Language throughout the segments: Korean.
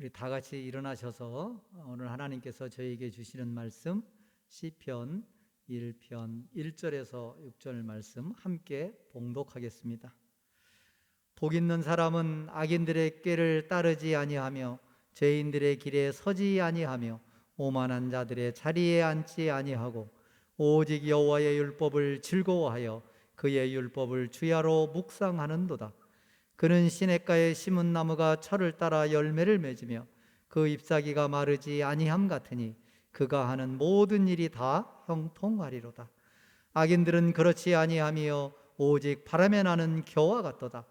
우리 다 같이 일어나셔서 오늘 하나님께서 저에게 주시는 말씀 시편 1편 1절에서 6절 말씀 함께 봉독하겠습니다. 복 있는 사람은 악인들의 꾀를 따르지 아니하며 죄인들의 길에 서지 아니하며 오만한 자들의 자리에 앉지 아니하고 오직 여호와의 율법을 즐거워하여 그의 율법을 주야로 묵상하는도다. 그는 시냇가에 심은 나무가 철을 따라 열매를 맺으며 그 잎사귀가 마르지 아니함 같으니 그가 하는 모든 일이 다 형통하리로다. 악인들은 그렇지 아니하며 오직 바람에 나는 겨와 같도다.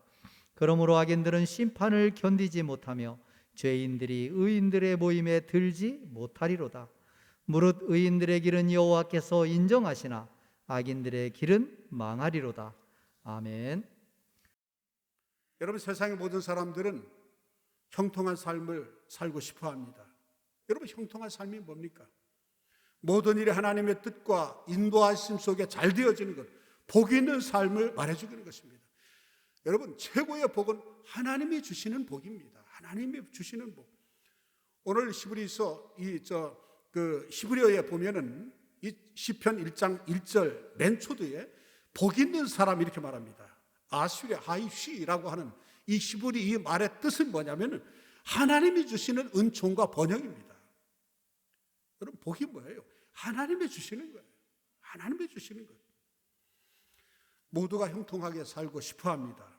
그러므로 악인들은 심판을 견디지 못하며 죄인들이 의인들의 모임에 들지 못하리로다. 무릇 의인들의 길은 여호와께서 인정하시나 악인들의 길은 망하리로다. 아멘. 여러분, 세상의 모든 사람들은 형통한 삶을 살고 싶어 합니다. 여러분, 형통한 삶이 뭡니까? 모든 일이 하나님의 뜻과 인도하심 속에 잘 되어지는 것, 복 있는 삶을 말해주는 것입니다. 여러분, 최고의 복은 하나님이 주시는 복입니다. 하나님이 주시는 복. 오늘 히브리서 히브리어에 보면은 이 시편 1장 1절 맨 초두에 복 있는 사람 이렇게 말합니다. 아슈레 하이쉬라고 하는 이 히브리 이 말의 뜻은 뭐냐면은 하나님이 주시는 은총과 번영입니다. 여러분, 복이 뭐예요? 하나님이 주시는 거예요. 하나님이 주시는 거예요. 모두가 형통하게 살고 싶어 합니다.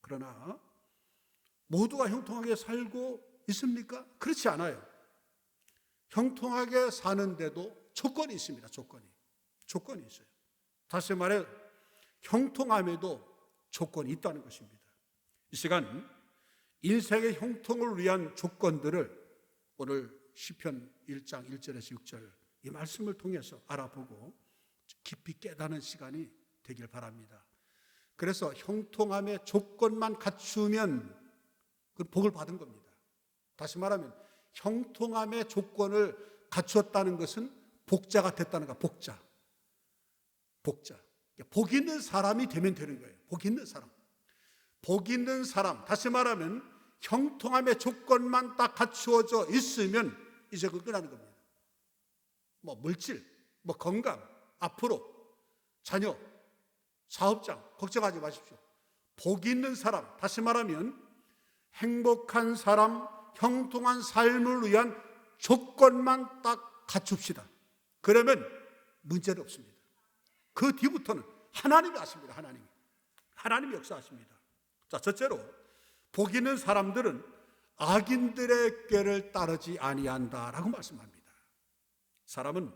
그러나 모두가 형통하게 살고 있습니까? 그렇지 않아요. 형통하게 사는데도 조건이 있습니다. 조건이 있어요. 다시 말해 형통함에도 조건이 있다는 것입니다. 이 시간 인생의 형통을 위한 조건들을 오늘 시편 1장 1절에서 6절 이 말씀을 통해서 알아보고 깊이 깨닫는 시간이 되길 바랍니다. 그래서 형통함의 조건만 갖추면 그 복을 받은 겁니다. 다시 말하면 형통함의 조건을 갖추었다는 것은 복자가 됐다는 거야. 복자. 복 있는 사람이 되면 되는 거예요. 복 있는 사람. 다시 말하면 형통함의 조건만 딱 갖추어져 있으면 이제 그걸 끝나는 겁니다. 물질, 건강, 앞으로 자녀, 사업장 걱정하지 마십시오. 복 있는 사람, 다시 말하면 행복한 사람, 형통한 삶을 위한 조건만 딱 갖춥시다. 그러면 문제는 없습니다. 그 뒤부터는 하나님이 하십니다. 하나님이 역사하십니다. 자, 첫째로 복 있는 사람들은 악인들의 꾀를 따르지 아니한다라고 말씀합니다. 사람은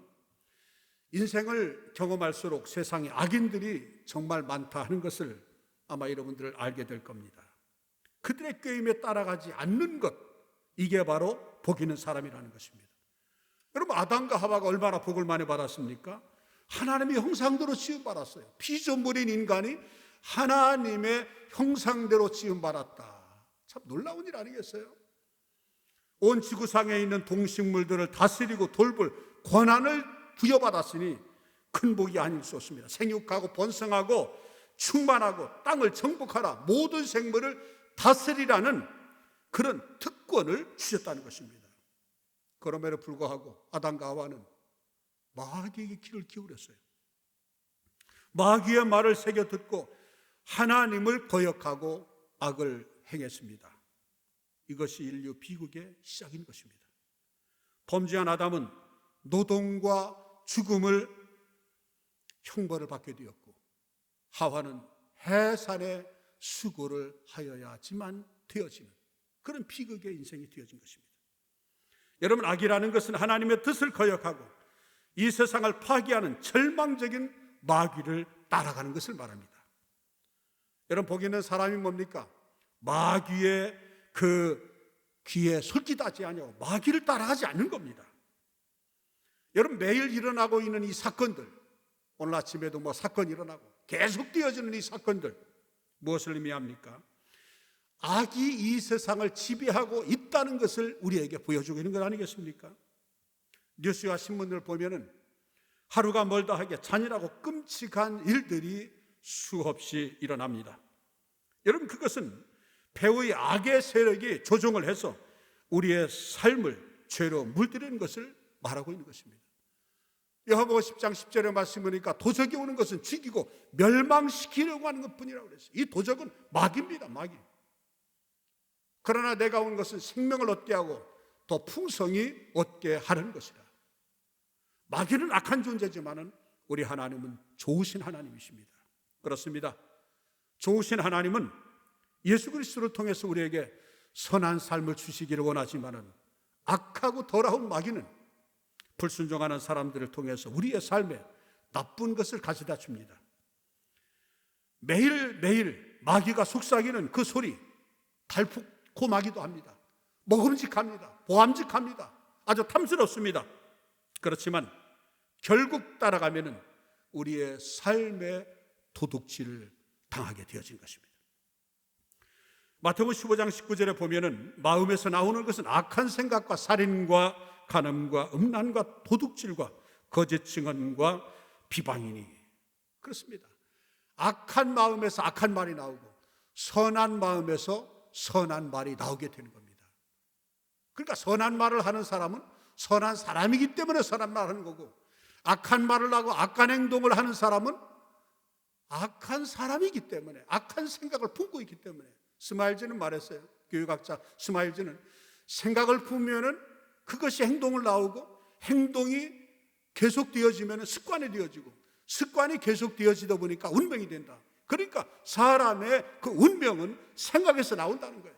인생을 경험할수록 세상에 악인들이 정말 많다 하는 것을 아마 여러분들 알게 될 겁니다. 그들의 꾀임에 따라가지 않는 것, 이게 바로 복 있는 사람이라는 것입니다. 여러분, 아담과 하와가 얼마나 복을 많이 받았습니까? 하나님의 형상대로 지음받았어요. 피조물인 인간이 하나님의 형상대로 지음받았다. 참 놀라운 일 아니겠어요? 온 지구상에 있는 동식물들을 다스리고 돌볼 권한을 부여받았으니 큰 복이 아닐 수 없습니다. 생육하고 번성하고 충만하고 땅을 정복하라, 모든 생물을 다스리라는 그런 특권을 주셨다는 것입니다. 그럼에도 불구하고 아담과 하와는 마귀에게 귀를 기울였어요. 마귀의 말을 새겨 듣고 하나님을 거역하고 악을 행했습니다. 이것이 인류 비극의 시작인 것입니다. 범죄한 아담은 노동과 죽음을 형벌을 받게 되었고, 하와는 해산의 수고를 하여야지만 되어지는 그런 비극의 인생이 되어진 것입니다. 여러분, 악이라는 것은 하나님의 뜻을 거역하고 이 세상을 파괴하는 절망적인 마귀를 따라가는 것을 말합니다. 여러분, 복 있는 사람이 뭡니까? 마귀의 그 귀에 솔깃하지 아니하고 마귀를 따라가지 않는 겁니다. 여러분, 매일 일어나고 있는 이 사건들, 오늘 아침에도 사건이 일어나고 계속 되어지는 이 사건들, 무엇을 의미합니까? 악이 이 세상을 지배하고 있다는 것을 우리에게 보여주고 있는 것 아니겠습니까? 뉴스와 신문을 보면은 하루가 멀다 하게 잔인하고 끔찍한 일들이 수없이 일어납니다. 여러분, 그것은 배후의 악의 세력이 조종을 해서 우리의 삶을 죄로 물들이는 것을 말하고 있는 것입니다. 요한복음 10장 10절의 말씀 보니까 도적이 오는 것은 죽이고 멸망시키려고 하는 것뿐이라고 그랬어요. 이 도적은 마귀입니다. 마귀. 그러나 내가 온 것은 생명을 얻게 하고 더 풍성히 얻게 하는 것이라. 마귀는 악한 존재지만은 우리 하나님은 좋으신 하나님이십니다. 그렇습니다. 좋으신 하나님은 예수 그리스도를 통해서 우리에게 선한 삶을 주시기를 원하지만은 악하고 더러운 마귀는 불순종하는 사람들을 통해서 우리의 삶에 나쁜 것을 가져다 줍니다. 매일매일 마귀가 속삭이는 그 소리, 달콤하기도 합니다. 먹음직합니다. 보암직합니다. 아주 탐스럽습니다. 그렇지만 결국 따라가면은 우리의 삶의 도둑질을 당하게 되어진 것입니다. 마태복음 15장 19절에 보면은 마음에서 나오는 것은 악한 생각과 살인과 간음과 음란과 도둑질과 거짓 증언과 비방이니. 그렇습니다. 악한 마음에서 악한 말이 나오고 선한 마음에서 선한 말이 나오게 되는 겁니다. 그러니까 선한 말을 하는 사람은 선한 사람이기 때문에 선한 말을 하는 거고, 악한 말을 하고 악한 행동을 하는 사람은 악한 사람이기 때문에, 악한 생각을 품고 있기 때문에. 스마일즈는 말했어요. 교육학자 스마일즈는 생각을 품으면은 그것이 행동을 나오고, 행동이 계속되어지면 습관이 되어지고, 습관이 계속되어지다 보니까 운명이 된다. 그러니까 사람의 그 운명은 생각에서 나온다는 거예요.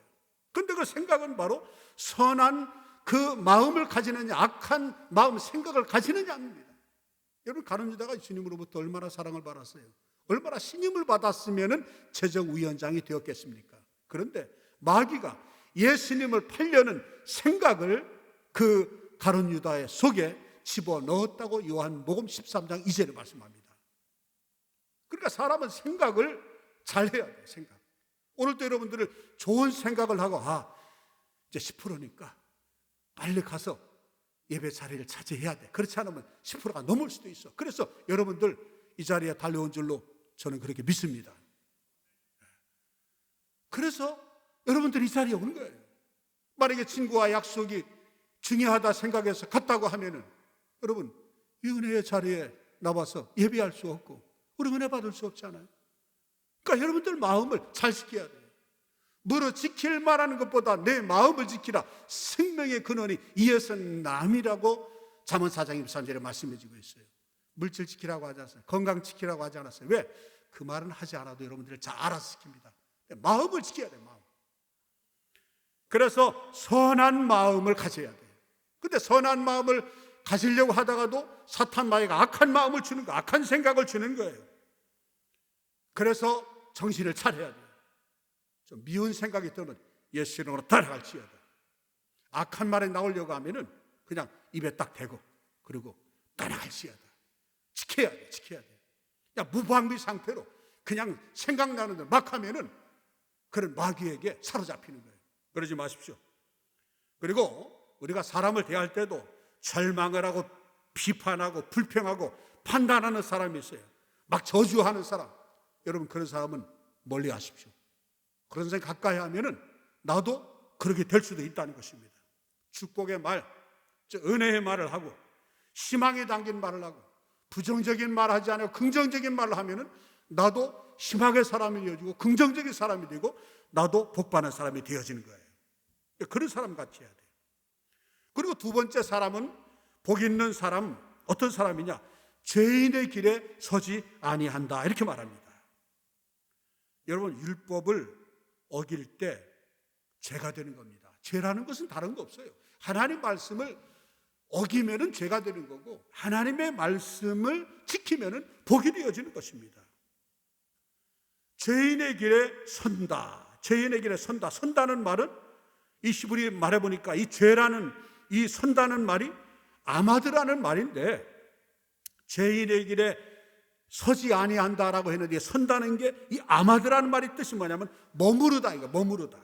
그런데 그 생각은 바로 선한 그 마음을 가지느냐, 악한 마음, 생각을 가지느냐입니다. 여러분, 가룟 유다가 주님으로부터 얼마나 사랑을 받았어요? 얼마나 신임을 받았으면 재정위원장이 되었겠습니까? 그런데 마귀가 예수님을 팔려는 생각을 그 가룟 유다의 속에 집어넣었다고 요한복음 13장 2절에 말씀합니다. 그러니까 사람은 생각을 잘해야 돼요. 생각. 오늘도 여러분들을 좋은 생각을 하고, 이제 10%니까 빨리 가서 예배 자리를 차지해야 돼. 그렇지 않으면 10%가 넘을 수도 있어. 그래서 여러분들 이 자리에 달려온 줄로 저는 그렇게 믿습니다. 그래서 여러분들이 이 자리에 오는 거예요. 만약에 친구와 약속이 중요하다 생각해서 갔다고 하면은 여러분, 이 은혜의 자리에 나와서 예배할 수 없고 우리 은혜 받을 수 없잖아요. 그러니까 여러분들 마음을 잘 지켜야 돼요. 뭐로 지킬 말하는 것보다 내 마음을 지키라. 생명의 근원이 이에서 남이라고 잠언 4장 23절에 말씀해 주고 있어요. 물질 지키라고 하지 않았어요. 건강 지키라고 하지 않았어요. 왜? 그 말은 하지 않아도 여러분들이 잘 알아서 지킵니다. 마음을 지켜야 돼요. 마음. 그래서 선한 마음을 가져야 돼요. 근데 선한 마음을 가지려고 하다가도 사탄 마귀가 악한 마음을 주는 거예요. 악한 생각을 주는 거예요. 그래서 정신을 차려야 돼요. 좀 미운 생각이 들면 예수 이름으로 따라갈지어다. 악한 말에 나오려고 하면은 그냥 입에 딱 대고 그리고 따라갈지어다. 지켜야 돼. 지켜야 돼. 야, 무방비 상태로 그냥 생각나는 대로 막 하면은 그런 마귀에게 사로잡히는 거예요. 그러지 마십시오. 그리고 우리가 사람을 대할 때도 절망을 하고 비판하고 불평하고 판단하는 사람이 있어요. 막 저주하는 사람. 여러분, 그런 사람은 멀리 하십시오. 그런 사람 가까이 하면은 나도 그렇게 될 수도 있다는 것입니다. 축복의 말, 은혜의 말을 하고 희망이 담긴 말을 하고 부정적인 말을 하지 않고 긍정적인 말을 하면은 나도 희망의 사람이 되어지고 긍정적인 사람이 되고 나도 복받는 사람이 되어지는 거예요. 그런 사람 같이 해야 돼요. 그리고 두 번째 사람은 복 있는 사람, 어떤 사람이냐? 죄인의 길에 서지 아니한다, 이렇게 말합니다. 여러분, 율법을 어길 때 죄가 되는 겁니다. 죄라는 것은 다른 거 없어요. 하나님 말씀을 어기면은 죄가 되는 거고 하나님의 말씀을 지키면은 복이 되어지는 것입니다. 죄인의 길에 선다. 죄인의 길에 선다. 선다는 말은 이 히브리 말해 보니까 이 죄라는 이 선다는 말이 아마드라는 말인데, 죄인의 길에 서지 아니한다라고 했는데 선다는 게 이 아마드라는 말이 뜻이 뭐냐면 머무르다. 이거 머무르다.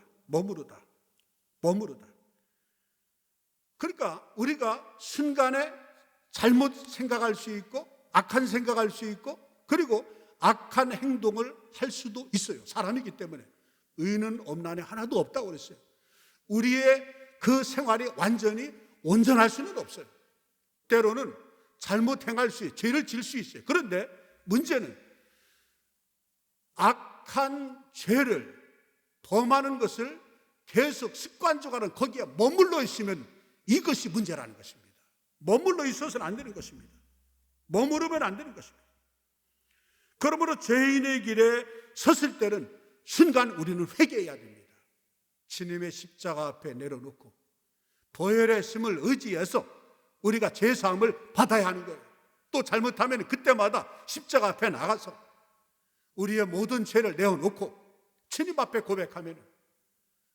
그러니까 우리가 순간에 잘못 생각할 수 있고 악한 생각할 수 있고 그리고 악한 행동을 할 수도 있어요. 사람이기 때문에. 의는 없나니 하나도 없다고 그랬어요. 우리의 그 생활이 완전히 온전할 수는 없어요. 때로는 잘못 행할 수 있어요. 죄를 지을 수 있어요. 그런데 문제는 악한 죄를 범하는 것을 계속 습관적으로 거기에 머물러 있으면 이것이 문제라는 것입니다. 머물러 있어서는 안 되는 것입니다. 머무르면 안 되는 것입니다. 그러므로 죄인의 길에 섰을 때는 순간 우리는 회개해야 됩니다. 주님의 십자가 앞에 내려놓고 보혈의 힘을 의지해서 우리가 죄사함을 받아야 하는 거예요. 또 잘못하면 그때마다 십자가 앞에 나가서 우리의 모든 죄를 내어놓고 주님 앞에 고백하면,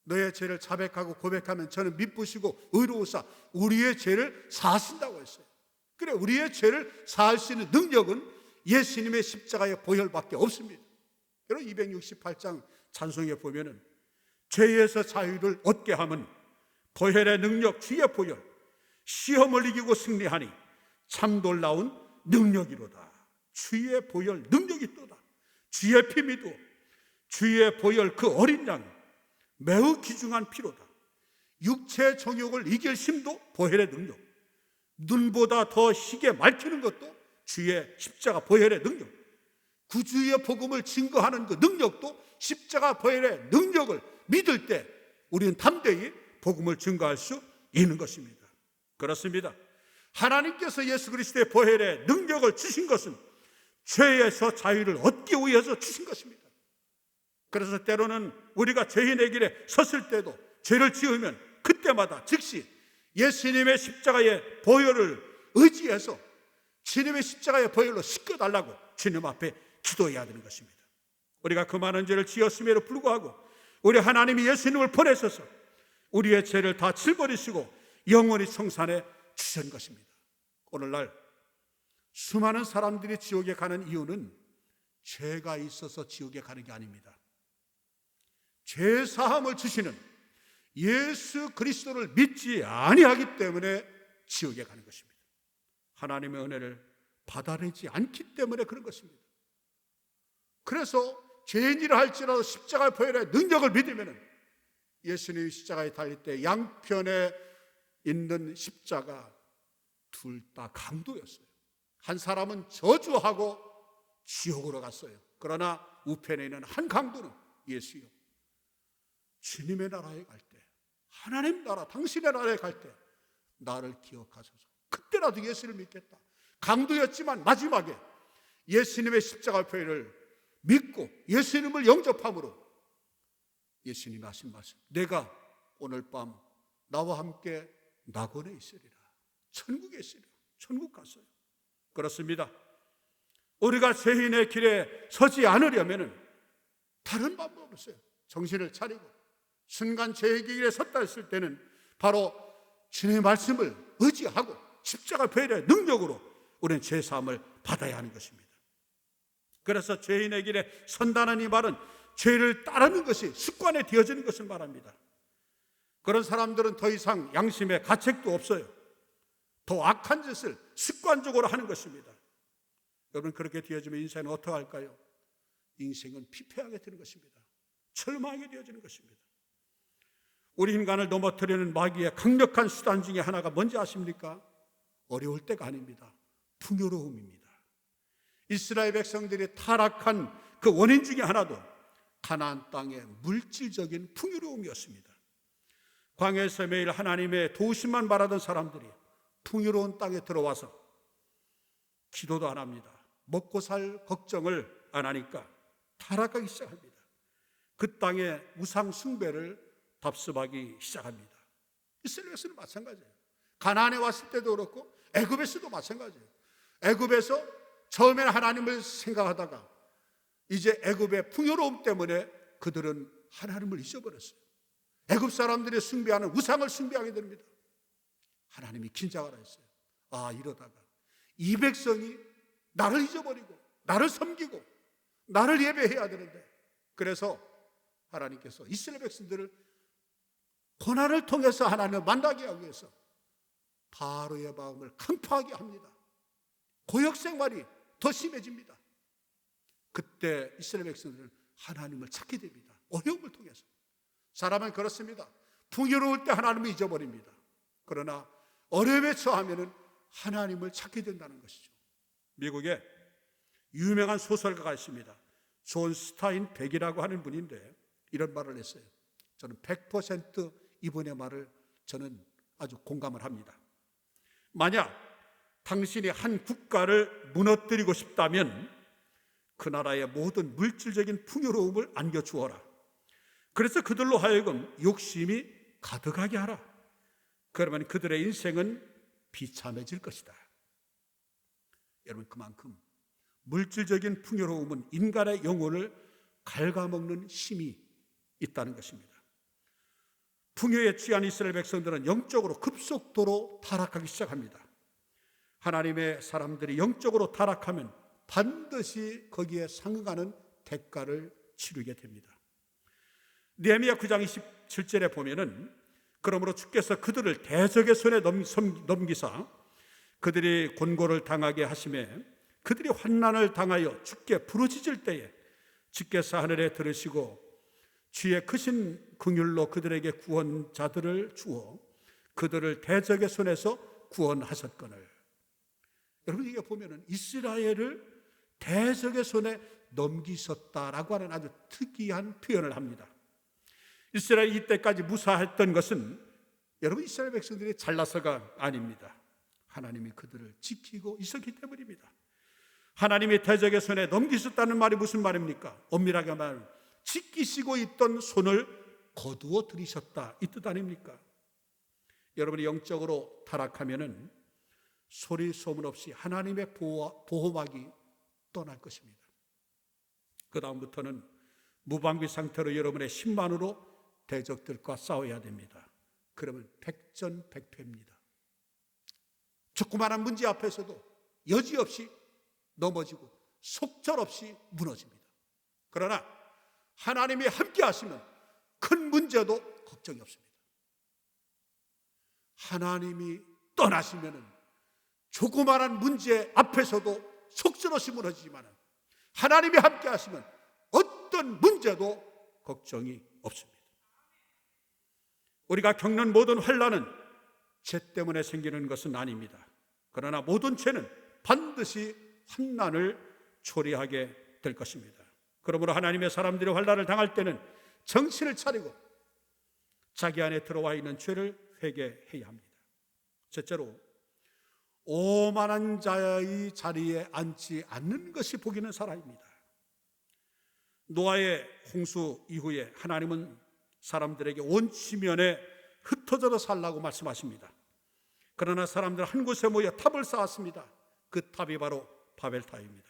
너의 죄를 자백하고 고백하면 저는 미쁘시고 의로우사 우리의 죄를 사하신다고 했어요. 그래, 우리의 죄를 사할 수 있는 능력은 예수님의 십자가의 보혈밖에 없습니다. 여러분 268장 찬송에 보면은 죄에서 자유를 얻게 함은 보혈의 능력 주의 보혈, 시험을 이기고 승리하니 참 놀라운 능력이로다. 주의 보혈 능력이 또다. 주의 피미도 주의 보혈 그 어린 양 매우 귀중한 피로다. 육체 정욕을 이길 힘도 보혈의 능력, 눈보다 더 시게 맑히는 것도 주의 십자가 보혈의 능력, 구주의 복음을 증거하는 그 능력도 십자가 보혈의 능력을 믿을 때 우리는 담대히 복음을 증거할 수 있는 것입니다. 그렇습니다. 하나님께서 예수 그리스도의 보혈의 능력을 주신 것은 죄에서 자유를 얻기 위해서 주신 것입니다. 그래서 때로는 우리가 죄인의 길에 섰을 때도 죄를 지으면 그때마다 즉시 예수님의 십자가의 보혈을 의지해서 주님의 십자가의 보혈로 씻겨달라고 주님 앞에 기도해야 되는 것입니다. 우리가 그 많은 죄를 지었음에도 불구하고 우리 하나님이 예수님을 보내셔서 우리의 죄를 다 짊어지시고 영원히 성산에 주신 것입니다. 오늘날 수많은 사람들이 지옥에 가는 이유는 죄가 있어서 지옥에 가는 게 아닙니다. 죄 사함을 주시는 예수 그리스도를 믿지 아니하기 때문에 지옥에 가는 것입니다. 하나님의 은혜를 받아내지 않기 때문에 그런 것입니다. 그래서 죄인이라 할지라도 십자가의 보혈의 능력을 믿으면 예수님이 십자가에 달릴 때 양편에 있는 십자가 둘 다 강도였어요. 한 사람은 저주하고 지옥으로 갔어요. 그러나 우편에 있는 한 강도는 예수요, 주님의 나라에 갈 때, 하나님 나라, 당신의 나라에 갈 때 나를 기억하소서. 그때라도 예수를 믿겠다. 강도였지만 마지막에 예수님의 십자가 표현을 믿고 예수님을 영접함으로 예수님이 하신 말씀, 내가 오늘 밤 나와 함께 낙원에 있으리라, 천국에 있으리라. 천국 갔어요. 그렇습니다. 우리가 죄인의 길에 서지 않으려면 다른 방법이 없어요. 정신을 차리고 순간 죄의 길에 섰다 했을 때는 바로 주님의 말씀을 의지하고 십자가 보혈의 능력으로 우리는 죄사함을 받아야 하는 것입니다. 그래서 죄인의 길에 선다는 이 말은 죄를 따르는 것이 습관에 되어지는 것을 말합니다. 그런 사람들은 더 이상 양심에 가책도 없어요. 더 악한 짓을 습관적으로 하는 것입니다. 여러분, 그렇게 되어지면 인생은 어떻게 할까요? 인생은 피폐하게 되는 것입니다. 절망하게 되어지는 것입니다. 우리 인간을 넘어뜨리는 마귀의 강력한 수단 중에 하나가 뭔지 아십니까? 어려울 때가 아닙니다. 풍요로움입니다. 이스라엘 백성들이 타락한 그 원인 중에 하나도 가나안 땅의 물질적인 풍요로움이었습니다. 광야에서 매일 하나님의 도우심만 바라던 사람들이 풍요로운 땅에 들어와서 기도도 안 합니다. 먹고 살 걱정을 안 하니까 타락하기 시작합니다. 그 땅에 우상 숭배를 답습하기 시작합니다. 이스라엘에서는 마찬가지예요. 가나안에 왔을 때도 그렇고 애굽에서도 마찬가지예요. 애굽에서 처음에는 하나님을 생각하다가 이제 애굽의 풍요로움 때문에 그들은 하나님을 잊어버렸어요. 애굽 사람들이 숭배하는 우상을 숭배하게 됩니다. 하나님이 긴장하라 했어요. 아, 이러다가 이 백성이 나를 잊어버리고 나를 섬기고 나를 예배해야 되는데, 그래서 하나님께서 이스라엘 백성들을 고난을 통해서 하나님을 만나게 하기 위해서 바로의 마음을 강팍하게 합니다. 고역 생활이 더 심해집니다. 그때 이스라엘 백성들은 하나님을 찾게 됩니다. 어려움을 통해서. 사람은 그렇습니다. 풍요로울 때 하나님을 잊어버립니다. 그러나 어려움에 처하면은 하나님을 찾게 된다는 것이죠. 미국에 유명한 소설가가 있습니다. 존 스타인백이라고 하는 분인데 이런 말을 했어요. 저는 100% 이분의 말을 저는 아주 공감을 합니다. 만약 당신이 한 국가를 무너뜨리고 싶다면 그 나라의 모든 물질적인 풍요로움을 안겨주어라. 그래서 그들로 하여금 욕심이 가득하게 하라. 그러면 그들의 인생은 비참해질 것이다. 여러분, 그만큼 물질적인 풍요로움은 인간의 영혼을 갉아먹는 힘이 있다는 것입니다. 풍요에 취한 이스라엘 백성들은 영적으로 급속도로 타락하기 시작합니다. 하나님의 사람들이 영적으로 타락하면 반드시 거기에 상응하는 대가를 치르게 됩니다. 느헤미야 9장 27절에 보면은 그러므로 주께서 그들을 대적의 손에 넘기사 그들이 곤고를 당하게 하심에 그들이 환난을 당하여 주께 부르짖을 때에 주께서 하늘에 들으시고 주의 크신 긍휼로 그들에게 구원자들을 주어 그들을 대적의 손에서 구원하셨거늘. 여러분, 이게 보면은 이스라엘을 대적의 손에 넘기셨다라고 하는 아주 특이한 표현을 합니다. 이스라엘이 이때까지 무사했던 것은 여러분 이스라엘 백성들이 잘나서가 아닙니다. 하나님이 그들을 지키고 있었기 때문입니다. 하나님이 대적의 손에 넘기셨다는 말이 무슨 말입니까? 엄밀하게 말하면 지키시고 있던 손을 거두어 들이셨다, 이 뜻 아닙니까? 여러분이 영적으로 타락하면은 소리 소문 없이 하나님의 보호막이 떠날 것입니다. 그 다음부터는 무방비 상태로 여러분의 힘만으로 대적들과 싸워야 됩니다. 그러면 백전백패입니다. 조그마한 문제 앞에서도 여지없이 넘어지고 속절없이 무너집니다. 그러나 하나님이 함께 하시면 큰 문제도 걱정이 없습니다. 하나님이 떠나시면 조그마한 문제 앞에서도 속절없이 무너지지만 하나님이 함께 하시면 어떤 문제도 걱정이 없습니다. 우리가 겪는 모든 환난은 죄 때문에 생기는 것은 아닙니다. 그러나 모든 죄는 반드시 환난을 초래하게 될 것입니다. 그러므로 하나님의 사람들이 환난을 당할 때는 정신을 차리고 자기 안에 들어와 있는 죄를 회개해야 합니다. 첫째로, 오만한 자의 자리에 앉지 않는 것이 복 있는 사람입니다. 노아의 홍수 이후에 하나님은 사람들에게 온 지면에 흩어져서 살라고 말씀하십니다. 그러나 사람들은 한 곳에 모여 탑을 쌓았습니다. 그 탑이 바로 바벨탑입니다.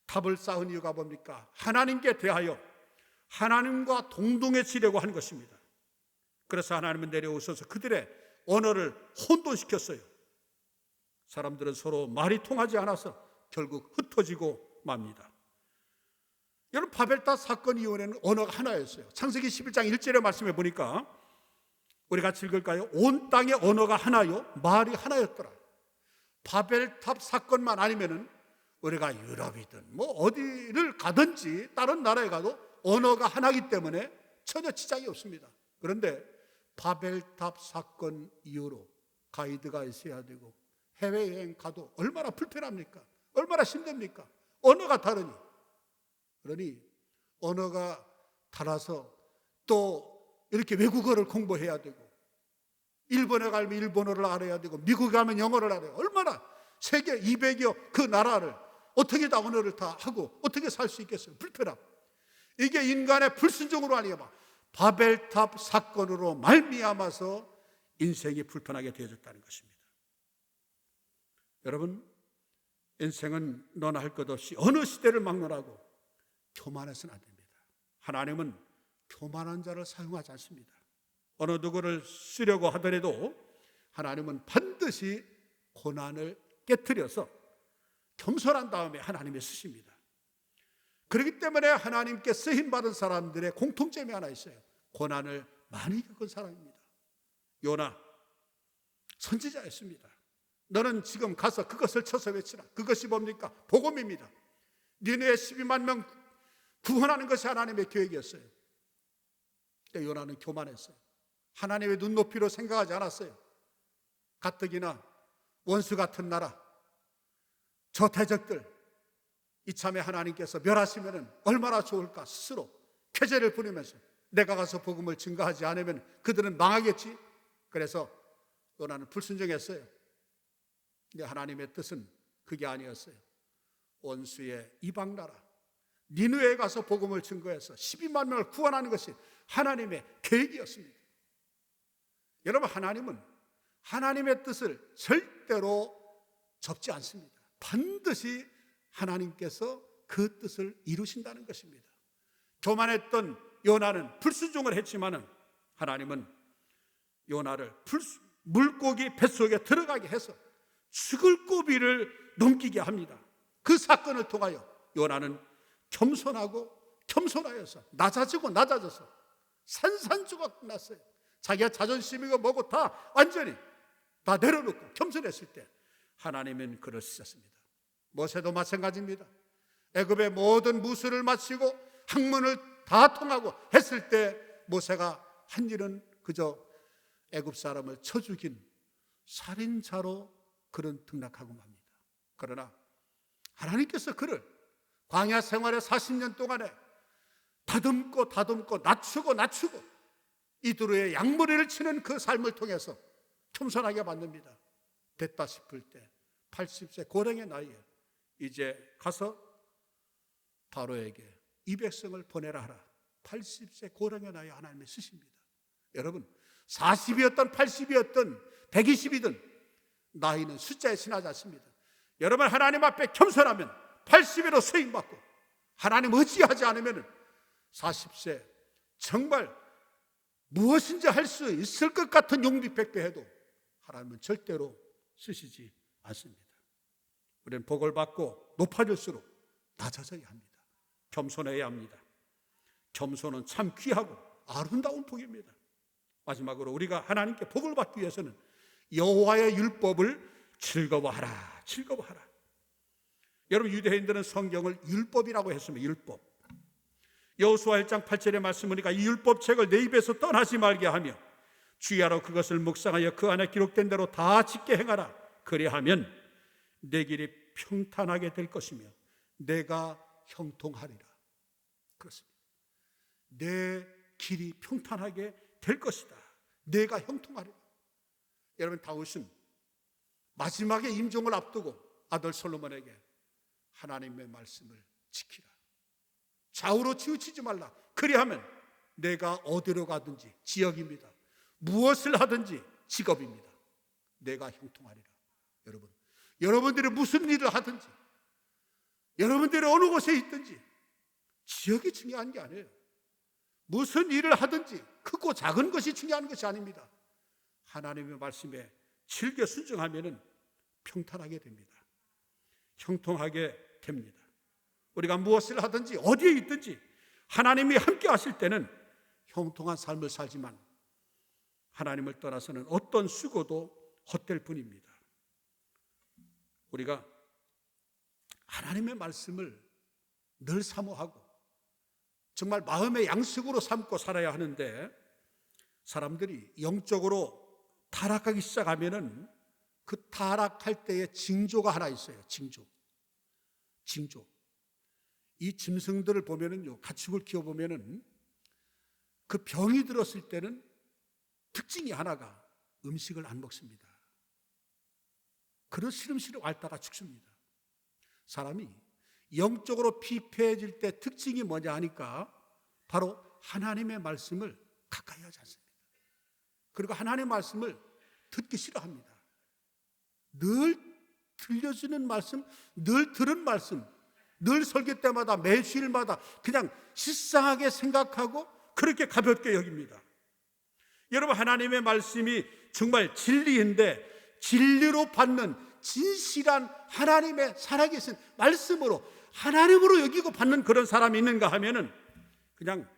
탑을 쌓은 이유가 뭡니까? 하나님께 대하여 하나님과 동등해지려고 한 것입니다. 그래서 하나님은 내려오셔서 그들의 언어를 혼돈시켰어요. 사람들은 서로 말이 통하지 않아서 결국 흩어지고 맙니다. 여러분, 바벨탑 사건 이후에는 언어가 하나였어요. 창세기 11장 1절의 말씀에 보니까 우리 같이 읽을까요? 온 땅의 언어가 하나요, 말이 하나였더라. 바벨탑 사건만 아니면은 우리가 유럽이든 뭐 어디를 가든지 다른 나라에 가도 언어가 하나이기 때문에 전혀 지장이 없습니다. 그런데 바벨탑 사건 이후로 가이드가 있어야 되고 해외여행 가도 얼마나 불편합니까? 얼마나 힘듭니까? 언어가 다르니. 그러니 언어가 달라서 또 이렇게 외국어를 공부해야 되고, 일본에 가면 일본어를 알아야 되고, 미국에 가면 영어를 알아야 되고, 얼마나 세계 200여 그 나라를 어떻게 다 언어를 다 하고 어떻게 살 수 있겠어요? 불편함. 이게 인간의 불순종으로 아니면 바벨탑 사건으로 말미암아서 인생이 불편하게 되어졌다는 것입니다. 여러분, 인생은 너나 할 것 없이 어느 시대를 막론하고 교만해서는 안 됩니다. 하나님은 교만한 자를 사용하지 않습니다. 어느 누구를 쓰려고 하더라도 하나님은 반드시 고난을 깨트려서 겸손한 다음에 하나님이 쓰십니다. 그렇기 때문에 하나님께 쓰임받은 사람들의 공통점이 하나 있어요. 고난을 많이 겪은 사람입니다. 요나 선지자였습니다. 너는 지금 가서 그것을 쳐서 외치라. 그것이 뭡니까? 복음입니다. 니네의 12만 명 구원하는 것이 하나님의 계획이었어요. 근데 요나는 교만했어요. 하나님의 눈높이로 생각하지 않았어요. 가뜩이나 원수 같은 나라, 저 대적들 이참에 하나님께서 멸하시면 얼마나 좋을까 스스로 쾌재를 부리면서 내가 가서 복음을 증거하지 않으면 그들은 망하겠지. 그래서 요나는 불순종했어요. 근데 하나님의 뜻은 그게 아니었어요. 원수의 이방 나라 니느웨에 가서 복음을 증거해서 12만 명을 구원하는 것이 하나님의 계획이었습니다. 여러분, 하나님은 하나님의 뜻을 절대로 접지 않습니다. 반드시 하나님께서 그 뜻을 이루신다는 것입니다. 교만했던 요나는 불순종을 했지만은 하나님은 요나를 물고기 뱃속에 들어가게 해서 죽을 고비를 넘기게 합니다. 그 사건을 통하여 요나는 겸손하여서 낮아져서 산산조각 났어요. 자기가 자존심이고 뭐고 다 완전히 다 내려놓고 겸손했을 때 하나님은 그를 쓰셨습니다. 모세도 마찬가지입니다. 애굽의 모든 무술을 마치고 학문을 다 통하고 했을 때 모세가 한 일은 그저 애굽 사람을 쳐 죽인 살인자로 그는 등락하고 맙니다. 그러나 하나님께서 그를 광야 생활의 40년 동안에 다듬고 낮추고 이두루의 양머리를 치는 그 삶을 통해서 겸손하게 만듭니다. 됐다 싶을 때 80세 고령의 나이에 이제 가서 바로에게 이 백성을 보내라 하라. 80세 고령의 나이에 하나님이 쓰십니다. 여러분, 40이었던 80이었던 120이든 나이는 숫자에 지나지 않습니다. 여러분, 하나님 앞에 겸손하면 80으로 수임받고 하나님 의지하지 않으면 40세 정말 무엇인지 할 수 있을 것 같은 용비백배해도 하나님은 절대로 쓰시지 않습니다. 우리는 복을 받고 높아질수록 낮아져야 합니다. 겸손해야 합니다. 겸손은 참 귀하고 아름다운 복입니다. 마지막으로 우리가 하나님께 복을 받기 위해서는 여호와의 율법을 즐거워하라. 여러분, 유대인들은 성경을 율법이라고 했습니다. 율법. 여호수아 1장 8절의 말씀 우리가 이 율법책을 내 입에서 떠나지 말게 하며 주야로 그것을 묵상하여 그 안에 기록된 대로 다 짓게 행하라. 그리하면 내 길이 평탄하게 될 것이며 내가 형통하리라. 그렇습니다. 내 길이 평탄하게 될 것이다. 내가 형통하리라. 여러분, 다윗은 마지막에 임종을 앞두고 아들 솔로몬에게 하나님의 말씀을 지키라. 좌우로 치우치지 말라. 그리하면 내가 어디로 가든지 지역입니다. 무엇을 하든지 직업입니다. 내가 형통하리라. 여러분, 여러분들이 무슨 일을 하든지 여러분들이 어느 곳에 있든지 지역이 중요한 게 아니에요. 무슨 일을 하든지 크고 작은 것이 중요한 것이 아닙니다. 하나님의 말씀에 즐겨 순종하면 평탄하게 됩니다. 형통하게 됩니다. 우리가 무엇을 하든지 어디에 있든지 하나님이 함께 하실 때는 형통한 삶을 살지만 하나님을 떠나서는 어떤 수고도 헛될 뿐입니다. 우리가 하나님의 말씀을 늘 사모하고 정말 마음의 양식으로 삼고 살아야 하는데 사람들이 영적으로 타락하기 시작하면은 그 타락할 때의 징조가 하나 있어요. 징조. 이 짐승들을 보면은요, 가축을 키워보면은 그 병이 들었을 때는 특징이 하나가 음식을 안 먹습니다. 그릇 시름시름 앓다가 죽습니다. 사람이 영적으로 피폐해질 때 특징이 뭐냐 하니까 바로 하나님의 말씀을 가까이 하지 않습니다. 그리고 하나님의 말씀을 듣기 싫어합니다. 늘 들려주는 말씀, 늘 들은 말씀, 늘 설교 때마다 매 주일마다 그냥 식상하게 생각하고 그렇게 가볍게 여깁니다. 여러분, 하나님의 말씀이 정말 진리인데 진리로 받는 진실한 하나님의 살아계신 말씀으로 하나님으로 여기고 받는 그런 사람이 있는가 하면은 그냥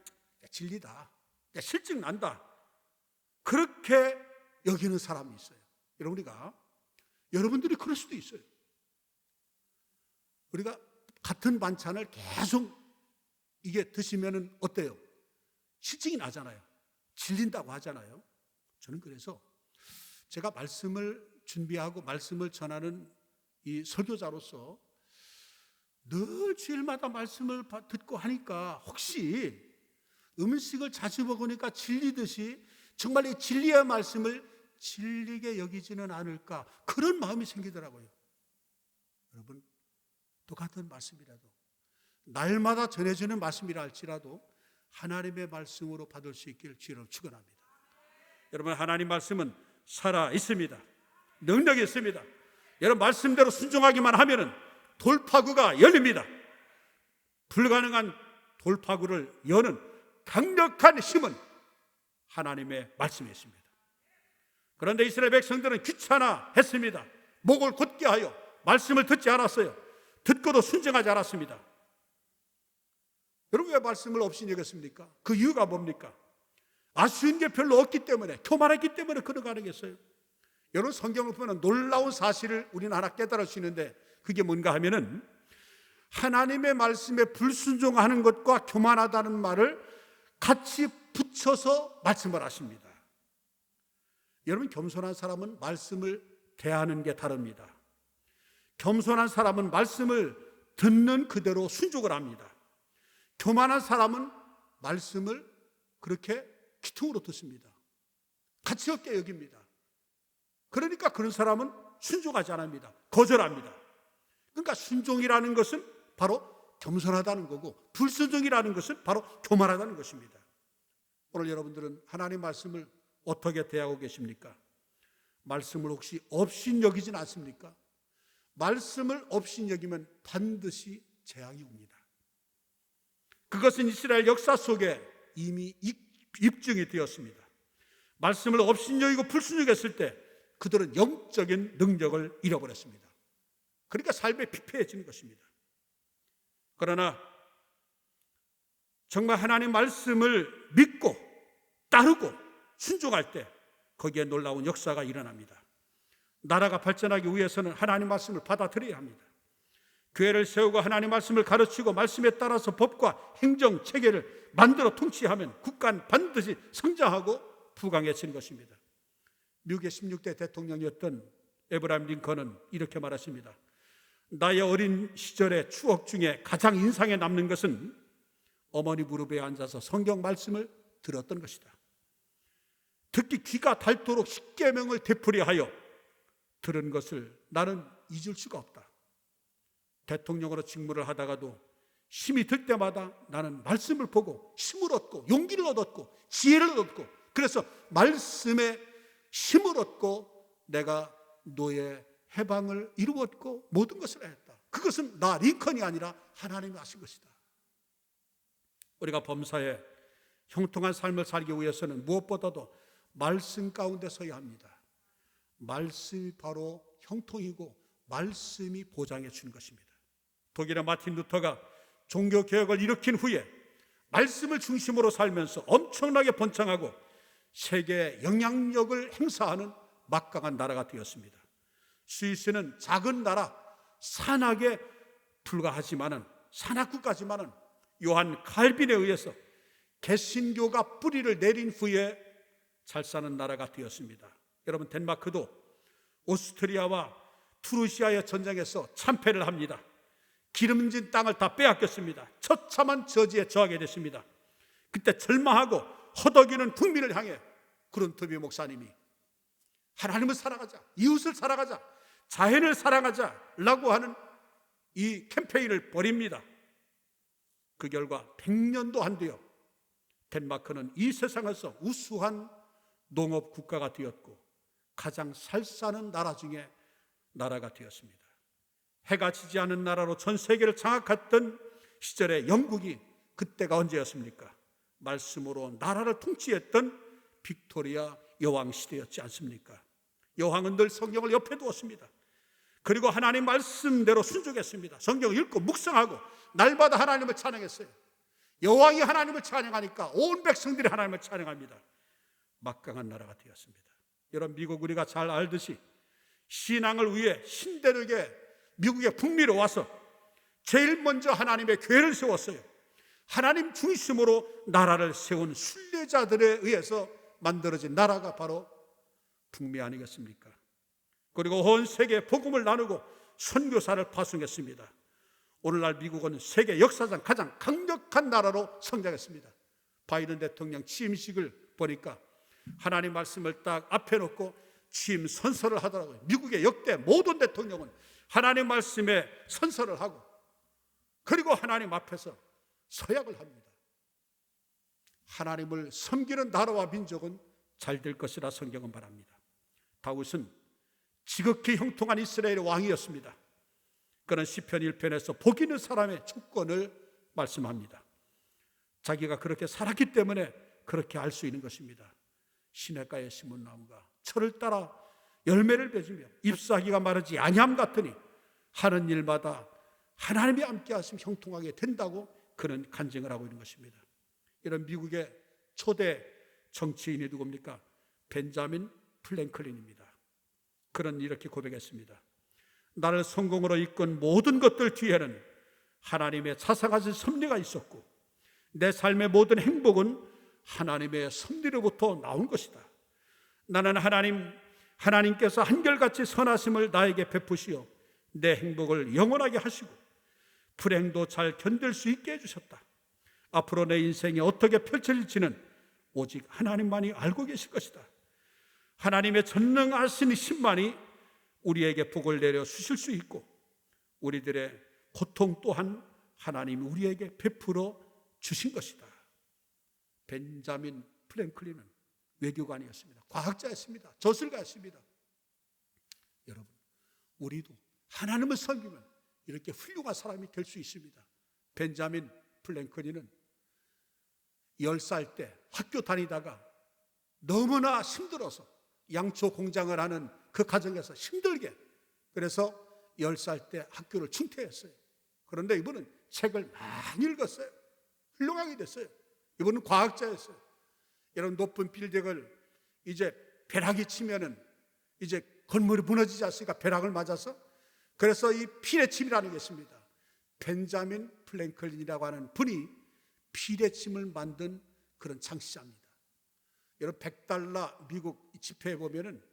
진리다, 실증 난다, 그렇게 여기는 사람이 있어요. 여러분들이 그럴 수도 있어요. 우리가 같은 반찬을 계속 이게 드시면은 어때요? 실증이 나잖아요. 질린다고 하잖아요. 저는 그래서 제가 말씀을 준비하고 말씀을 전하는 이 설교자로서 늘 주일마다 말씀을 듣고 하니까 혹시 음식을 자주 먹으니까 질리듯이 정말 이 진리의 말씀을 질리게 여기지는 않을까, 그런 마음이 생기더라고요. 여러분, 똑같은 말씀이라도, 날마다 전해지는 말씀이라 할지라도 하나님의 말씀으로 받을 수 있기를 주로 축원합니다. 여러분, 하나님 말씀은 살아 있습니다. 능력이 있습니다. 여러분, 말씀대로 순종하기만 하면은 돌파구가 열립니다. 불가능한 돌파구를 여는 강력한 힘은 하나님의 말씀에 있습니다. 그런데 이스라엘 백성들은 귀찮아했습니다. 목을 곧게 하여 말씀을 듣지 않았어요. 듣고도 순종하지 않았습니다. 여러분, 왜 말씀을 없이 여겼습니까? 그 이유가 뭡니까? 아쉬운 게 별로 없기 때문에, 교만했기 때문에 그런 가능했어요. 여러분, 성경을 보면 놀라운 사실을 우리는 하나 깨달을 수 있는데, 그게 뭔가 하면은 하나님의 말씀에 불순종하는 것과 교만하다는 말을 같이 붙여서 말씀을 하십니다. 여러분, 겸손한 사람은 말씀을 대하는 게 다릅니다. 겸손한 사람은 말씀을 듣는 그대로 순종을 합니다. 교만한 사람은 말씀을 그렇게 귀퉁으로 듣습니다. 가치 없게 여깁니다. 그러니까 그런 사람은 순종하지 않습니다. 거절합니다. 그러니까 순종이라는 것은 바로 겸손하다는 거고, 불순종이라는 것은 바로 교만하다는 것입니다. 오늘 여러분들은 하나님 말씀을 어떻게 대하고 계십니까? 말씀을 혹시 업신여기진 않습니까? 말씀을 업신여기면 반드시 재앙이 옵니다. 그것은 이스라엘 역사 속에 이미 입증이 되었습니다. 말씀을 업신여기고 불순종했을 때 그들은 영적인 능력을 잃어버렸습니다. 그러니까 삶에 피폐해지는 것입니다. 그러나 정말 하나님 말씀을 믿고 따르고 순종할 때 거기에 놀라운 역사가 일어납니다. 나라가 발전하기 위해서는 하나님 말씀을 받아들여야 합니다. 교회를 세우고 하나님 말씀을 가르치고 말씀에 따라서 법과 행정 체계를 만들어 통치하면 국가는 반드시 성장하고 부강해지는 것입니다. 미국의 16대 대통령이었던 에브라임 링컨은 이렇게 말했습니다. 나의 어린 시절의 추억 중에 가장 인상에 남는 것은 어머니 무릎에 앉아서 성경 말씀을 들었던 것이다. 특히 귀가 닳도록 십계명을 되풀이하여 들은 것을 나는 잊을 수가 없다. 대통령으로 직무를 하다가도 힘이 들 때마다 나는 말씀을 보고 힘을 얻고 용기를 얻었고 지혜를 얻고, 그래서 말씀에 힘을 얻고 내가 노예 해방을 이루었고 모든 것을 했다. 그것은 나 링컨이 아니라 하나님이 하신 것이다. 우리가 범사에 형통한 삶을 살기 위해서는 무엇보다도 말씀 가운데 서야 합니다. 말씀이 바로 형통이고 말씀이 보장해 주는 것입니다. 독일의 마틴 루터가 종교개혁을 일으킨 후에 말씀을 중심으로 살면서 엄청나게 번창하고 세계에 영향력을 행사하는 막강한 나라가 되었습니다. 스위스는 작은 나라, 산악에 불과하지만은, 산악국가지만은 요한 칼빈에 의해서 개신교가 뿌리를 내린 후에 잘 사는 나라가 되었습니다. 여러분, 덴마크도 오스트리아와 투르시아의 전쟁에서 참패를 합니다. 기름진 땅을 다 빼앗겼습니다. 처참한 저지에 처하게 됐습니다. 그때 절망하고 허덕이는 국민을 향해 그룬트비 목사님이 하나님을 사랑하자, 이웃을 사랑하자, 자연을 사랑하자라고 하는 이 캠페인을 벌입니다. 그 결과 100년도 안 되어 덴마크는 이 세상에서 우수한 농업 국가가 되었고 가장 잘 사는 나라 중에 나라가 되었습니다. 해가 지지 않은 나라로 전 세계를 장악했던 시절에 영국이 그때가 언제였습니까? 말씀으로 나라를 통치했던 빅토리아 여왕 시대였지 않습니까? 여왕은 늘 성경을 옆에 두었습니다. 그리고 하나님 말씀대로 순종했습니다. 성경을 읽고 묵상하고 날마다 하나님을 찬양했어요. 여왕이 하나님을 찬양하니까 온 백성들이 하나님을 찬양합니다. 막강한 나라가 되었습니다. 여러분, 미국 우리가 잘 알듯이 신앙을 위해 신대륙에 미국의 북미로 와서 제일 먼저 하나님의 교회를 세웠어요. 하나님 중심으로 나라를 세운 순례자들에 의해서 만들어진 나라가 바로 북미 아니겠습니까? 그리고 온 세계에 복음을 나누고 선교사를 파송했습니다. 오늘날 미국은 세계 역사상 가장 강력한 나라로 성장했습니다. 바이든 대통령 취임식을 보니까 하나님 말씀을 딱 앞에 놓고 취임 선서를 하더라고요. 미국의 역대 모든 대통령은 하나님 말씀에 선서를 하고 그리고 하나님 앞에서 서약을 합니다. 하나님을 섬기는 나라와 민족은 잘 될 것이라 성경은 말합니다. 다윗은 지극히 형통한 이스라엘의 왕이었습니다. 그는 시편 1편에서 복 있는 사람의 조건을 말씀합니다. 자기가 그렇게 살았기 때문에 그렇게 알 수 있는 것입니다. 시냇가에 심은 나무가 철을 따라 열매를 맺으며 잎사귀가 마르지 아니함 같으니 하는 일마다 하나님이 함께 하시면 형통하게 된다고 그는 간증을 하고 있는 것입니다. 이런 미국의 초대 정치인이 누굽니까? 벤자민 플랭클린입니다. 그는 이렇게 고백했습니다. 나를 성공으로 이끈 모든 것들 뒤에는 하나님의 자상하신 섭리가 있었고 내 삶의 모든 행복은 하나님의 섭리로부터 나온 것이다. 나는 하나님께서 한결같이 선하심을 나에게 베푸시어 내 행복을 영원하게 하시고 불행도 잘 견딜 수 있게 해주셨다. 앞으로 내 인생이 어떻게 펼쳐질지는 오직 하나님만이 알고 계실 것이다. 하나님의 전능하신 신만이 우리에게 복을 내려 주실 수 있고 우리들의 고통 또한 하나님이 우리에게 베풀어 주신 것이다. 벤자민 플랭클린은 외교관이었습니다. 과학자였습니다. 저술가였습니다. 여러분, 우리도 하나님을 섬기면 이렇게 훌륭한 사람이 될 수 있습니다. 벤자민 플랭클린은 10살 때 학교 다니다가 너무나 힘들어서 양초 공장을 하는 그 가정에서 힘들게 그래서 10살 때 학교를 중퇴했어요. 그런데 이분은 책을 많이 읽었어요. 훌륭하게 됐어요. 이분은 과학자였어요. 이런 높은 빌딩을 이제 벼락이 치면은 이제 건물이 무너지지 않습니까? 벼락을 맞아서. 그래서 이 피레침이라는 게 있습니다. 벤자민 플랭클린이라고 하는 분이 피레침을 만든 그런 창시자입니다. 여러분 $100 미국 지폐에 보면은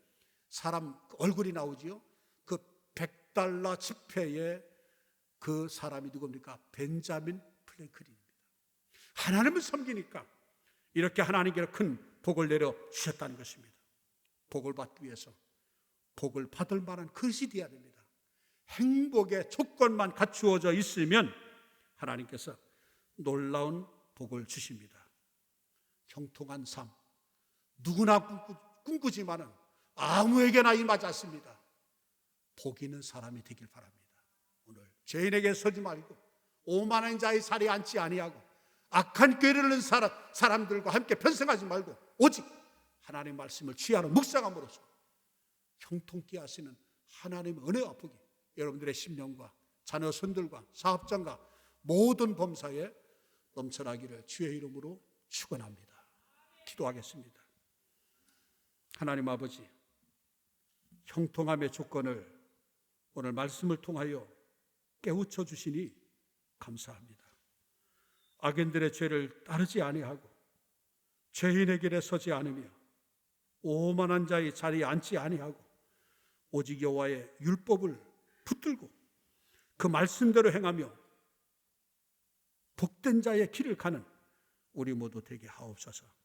사람 얼굴이 나오지요. 그 $100 지폐에 그 사람이 누굽니까? 벤자민 플랭클린입니다. 하나님을 섬기니까 이렇게 하나님께 큰 복을 내려 주셨다는 것입니다. 복을 받기 위해서 복을 받을 만한 그릇이 되어야 됩니다. 행복의 조건만 갖추어져 있으면 하나님께서 놀라운 복을 주십니다. 형통한 삶 누구나 꿈꾸지만은 아무에게나 임하지 않습니다. 복 있는 사람이 되길 바랍니다. 오늘 죄인에게 서지 말고 오만한 자의 자리에 앉지 아니하고 악한 꾀를 는 사람들과 함께 편승하지 말고 오직 하나님의 말씀을 취하는 묵상함으로써 형통케 하시는 하나님의 은혜와 복이 여러분들의 심령과 자녀 손들과 사업장과 모든 범사에 넘쳐나기를 주의 이름으로 축원합니다. 기도하겠습니다. 하나님 아버지, 형통함의 조건을 오늘 말씀을 통하여 깨우쳐 주시니 감사합니다. 악인들의 죄를 따르지 아니하고 죄인의 길에 서지 않으며 오만한 자의 자리에 앉지 아니하고 오직 여호와의 율법을 붙들고 그 말씀대로 행하며 복된 자의 길을 가는 우리 모두 되게 하옵소서.